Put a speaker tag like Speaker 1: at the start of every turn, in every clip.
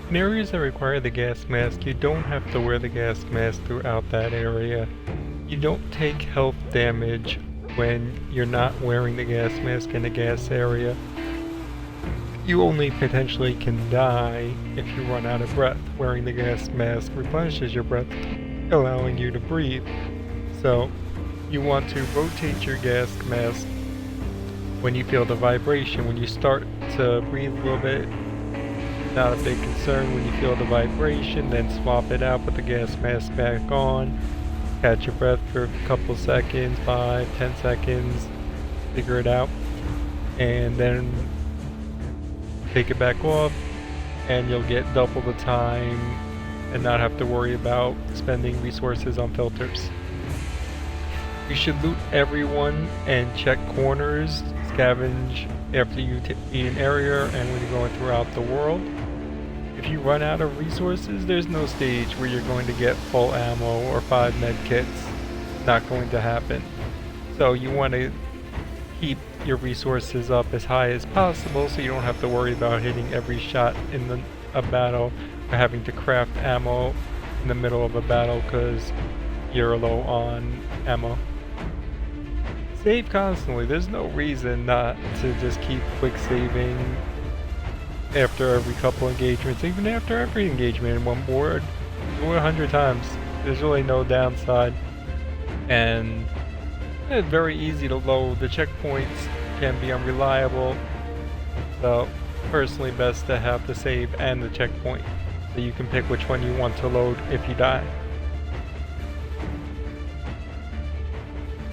Speaker 1: In areas that require the gas mask, you don't have to wear the gas mask throughout that area. You don't take health damage when you're not wearing the gas mask in a gas area. You only potentially can die if you run out of breath. Wearing the gas mask replenishes your breath, allowing you to breathe. So, you want to rotate your gas mask when you feel the vibration. When you start to breathe a little bit, not a big concern. When you feel the vibration, then swap it out, put the gas mask back on, catch your breath for a couple seconds, 5-10 seconds, figure it out, and then take it back off, and you'll get double the time and not have to worry about spending resources on filters. You should loot everyone and check corners, scavenge after you beat an area and when you're going throughout the world. If you run out of resources, there's no stage where you're going to get full ammo or 5 med kits. Not going to happen. So you want to keep your resources up as high as possible so you don't have to worry about hitting every shot in a battle or having to craft ammo in the middle of a battle because you're low on ammo. Save constantly. There's no reason not to just keep quick saving after every couple engagements, even after every engagement in one board. Do it 100 times. There's really no downside. And it's very easy to load. The checkpoints can be unreliable. So personally best to have the save and the checkpoint so you can pick which one you want to load if you die.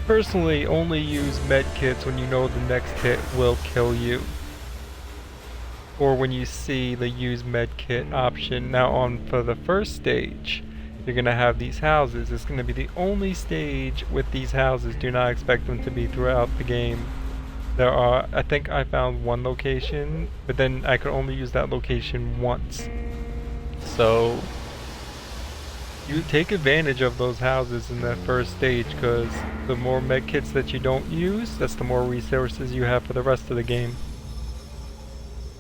Speaker 1: Personally, only use med kits when you know the next hit will kill you, or when you see the use med kit option. Now for the first stage, you're going to have these houses. It's going to be the only stage with these houses. Do not expect them to be throughout the game. I think I found one location, but then I could only use that location once. So you take advantage of those houses in that first stage, because the more med kits that you don't use, that's the more resources you have for the rest of the game.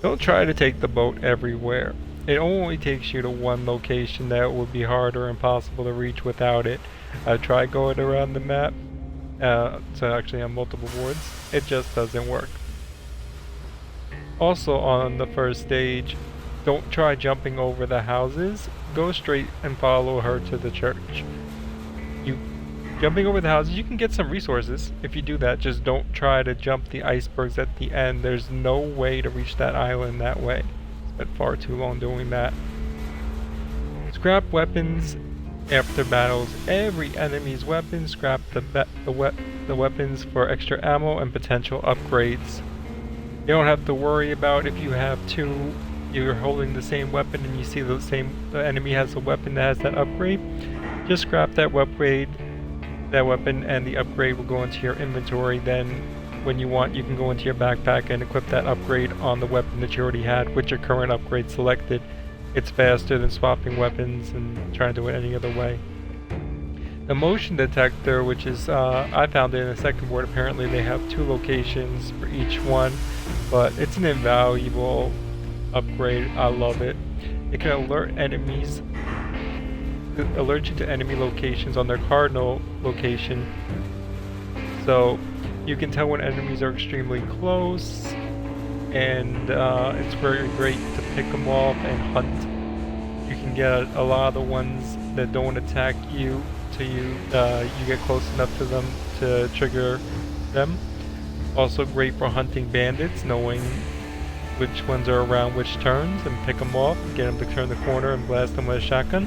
Speaker 1: Don't try to take the boat everywhere. It only takes you to one location that would be hard or impossible to reach without it. I've tried going around the map, so actually on multiple boards. It just doesn't work. Also on the first stage, don't try jumping over the houses. Go straight and follow her to the church. Jumping over the houses, you can get some resources if you do that. Just don't try to jump the icebergs at the end. There's no way to reach that island that way. Spent far too long doing that. Scrap weapons after battles. Every enemy's weapon. Scrap the weapons for extra ammo and potential upgrades. You don't have to worry about if you have two. You're holding the same weapon and you see the enemy has a weapon that has that upgrade. Just scrap that weapon and the upgrade will go into your inventory. Then when you want, you can go into your backpack and equip that upgrade on the weapon that you already had with your current upgrade selected. It's faster than swapping weapons and trying to do it any other way. The motion detector, which is I found it in the second board. Apparently they have 2 locations for each one, but it's an invaluable upgrade. I love it. It can alert you to enemy locations on their cardinal location, so you can tell when enemies are extremely close, and it's very great to pick them off and hunt. You can get a lot of the ones that don't attack you till you get close enough to them to trigger them. Also great for hunting bandits, knowing which ones are around which turns, and pick them off, get them to turn the corner and blast them with a shotgun.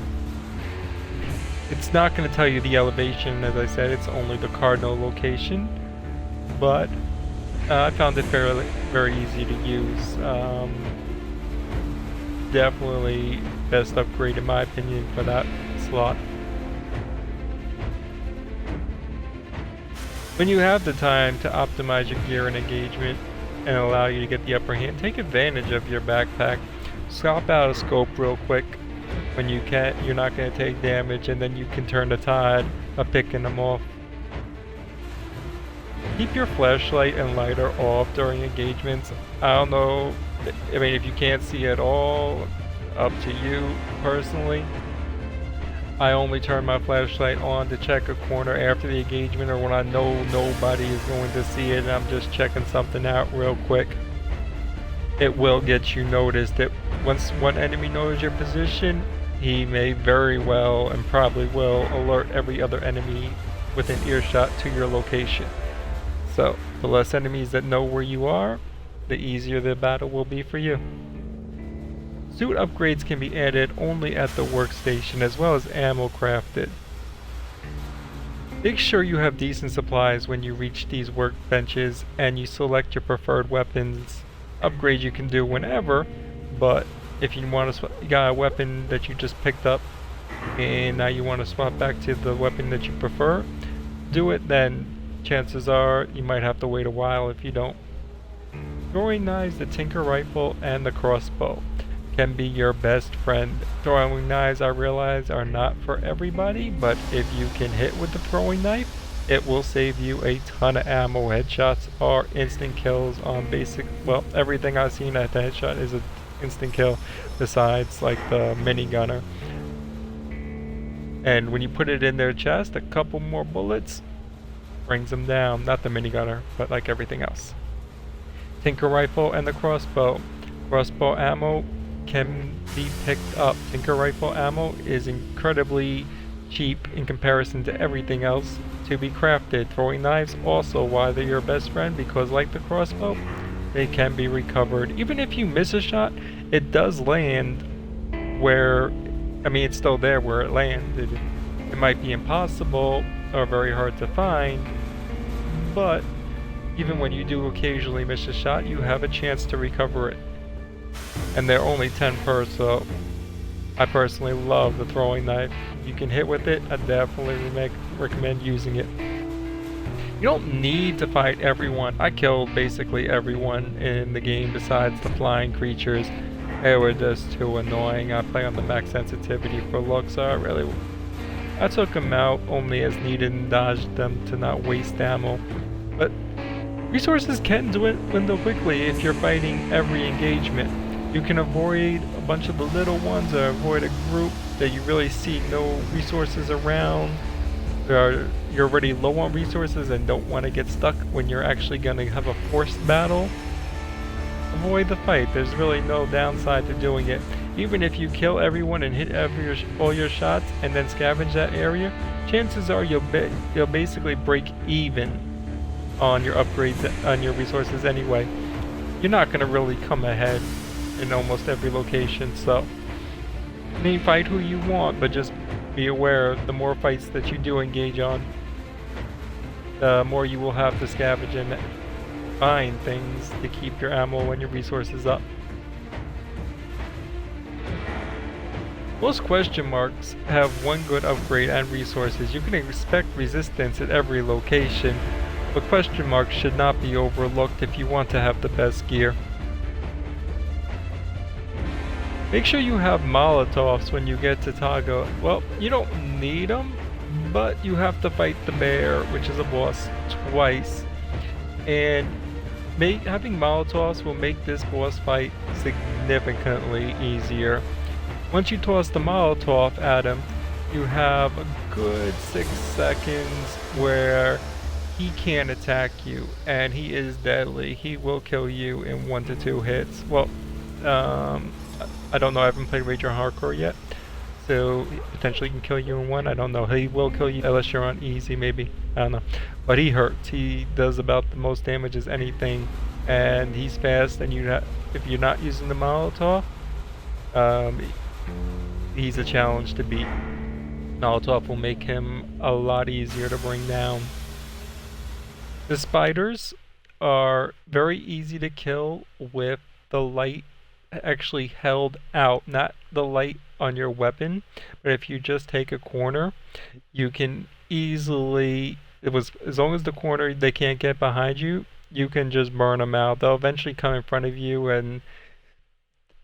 Speaker 1: It's not going to tell you the elevation, as I said. It's only the cardinal location, but I found it very easy to use. Definitely best upgrade in my opinion for that slot. When you have the time to optimize your gear and engagement and allow you to get the upper hand, take advantage of your backpack. Swap out a scope real quick when you can. You're not going to take damage, and then you can turn the tide of picking them off. Keep your flashlight and lighter off during engagements. I don't know, I mean, if you can't see at all, up to you personally. I only turn my flashlight on to check a corner after the engagement or when I know nobody is going to see it and I'm just checking something out real quick. It will get you noticed. Once one enemy knows your position, he may very well and probably will alert every other enemy within earshot to your location. So, the less enemies that know where you are, the easier the battle will be for you. Suit upgrades can be added only at the workstation as well as ammo crafted. Make sure you have decent supplies when you reach these workbenches and you select your preferred weapons. Upgrades you can do whenever, but if you want to you got a weapon that you just picked up and now you want to swap back to the weapon that you prefer, do it then. Chances are you might have to wait a while if you don't. Throwing knives, the tinker rifle, and the crossbow can be your best friend. Throwing knives, I realize, are not for everybody, but if you can hit with the throwing knife, it will save you a ton of ammo. Headshots are instant kills on everything I've seen at the headshot is an instant kill, besides like the minigunner. And when you put it in their chest, a couple more bullets brings them down. Not the minigunner, but like everything else. Tinker rifle and the crossbow. Crossbow ammo can be picked up. Tinker rifle ammo is incredibly cheap in comparison to everything else to be crafted. Throwing knives also, why they're your best friend, because like the crossbow, they can be recovered. Even if you miss a shot, it does land where, it's still there where it landed. It might be impossible or very hard to find, but even when you do occasionally miss a shot, you have a chance to recover it. And they're only 10 per, so I personally love the throwing knife. You can hit with it, I definitely recommend using it. You don't need to fight everyone. I killed basically everyone in the game besides the flying creatures. They were just too annoying. I play on the max sensitivity for looks, so I took them out only as needed and dodged them to not waste ammo. But resources can dwindle quickly if you're fighting every engagement. You can avoid a bunch of the little ones or avoid a group that you really see no resources around. You're already low on resources and don't want to get stuck when you're actually going to have a forced battle. Avoid the fight. There's really no downside to doing it. Even if you kill everyone and hit all your shots and then scavenge that area, chances are you'll basically break even on your upgrades, on your resources anyway. You're not going to really come ahead in almost every location, so fight who you want, but just be aware the more fights that you do engage on, the more you will have to scavenge and find things to keep your ammo and your resources up. Most question marks have one good upgrade and resources. You can expect resistance at every location, but question marks should not be overlooked if you want to have the best gear. Make sure you have Molotovs when you get to Tago. Well, you don't need them, but you have to fight the bear, which is a boss, twice. And having Molotovs will make this boss fight significantly easier. Once you toss the Molotov at him, you have a good 6 seconds where he can't attack you, and he is deadly. He will kill you in 1 to 2 hits. Well, I don't know, I haven't played Rager Hardcore yet, so potentially he can kill you in 1, I don't know. He will kill you unless you're on easy, maybe, I don't know. But he hurts, he does about the most damage as anything, and he's fast, and if you're not using the Molotov, he's a challenge to beat. Molotov will make him a lot easier to bring down. The spiders are very easy to kill with the light actually held out, not the light on your weapon, but if you just take a corner, you can easily, as long as the corner they can't get behind you, you can just burn them out. They'll eventually come in front of you, and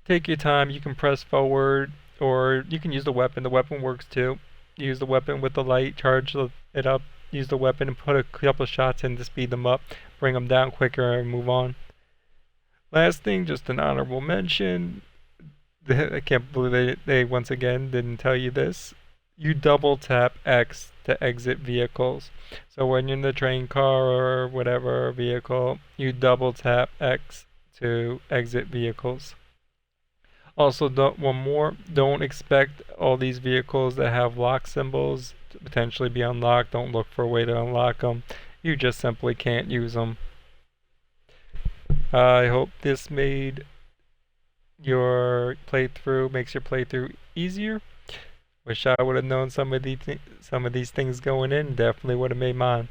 Speaker 1: take your time. You can press forward, or you can use the weapon. The weapon works too. Use the weapon with the light, charge it up, use the weapon and put a couple of shots in to speed them up, bring them down quicker and move on. Last thing, just an honorable mention, I can't believe they once again didn't tell you this. You double tap X to exit vehicles. So when you're in the train car or whatever vehicle, you double tap X to exit vehicles. Also, one more, don't expect all these vehicles that have lock symbols to potentially be unlocked. Don't look for a way to unlock them. You just simply can't use them. I hope this makes your playthrough easier. Wish I would have known some of these things going in. Definitely would have made mine.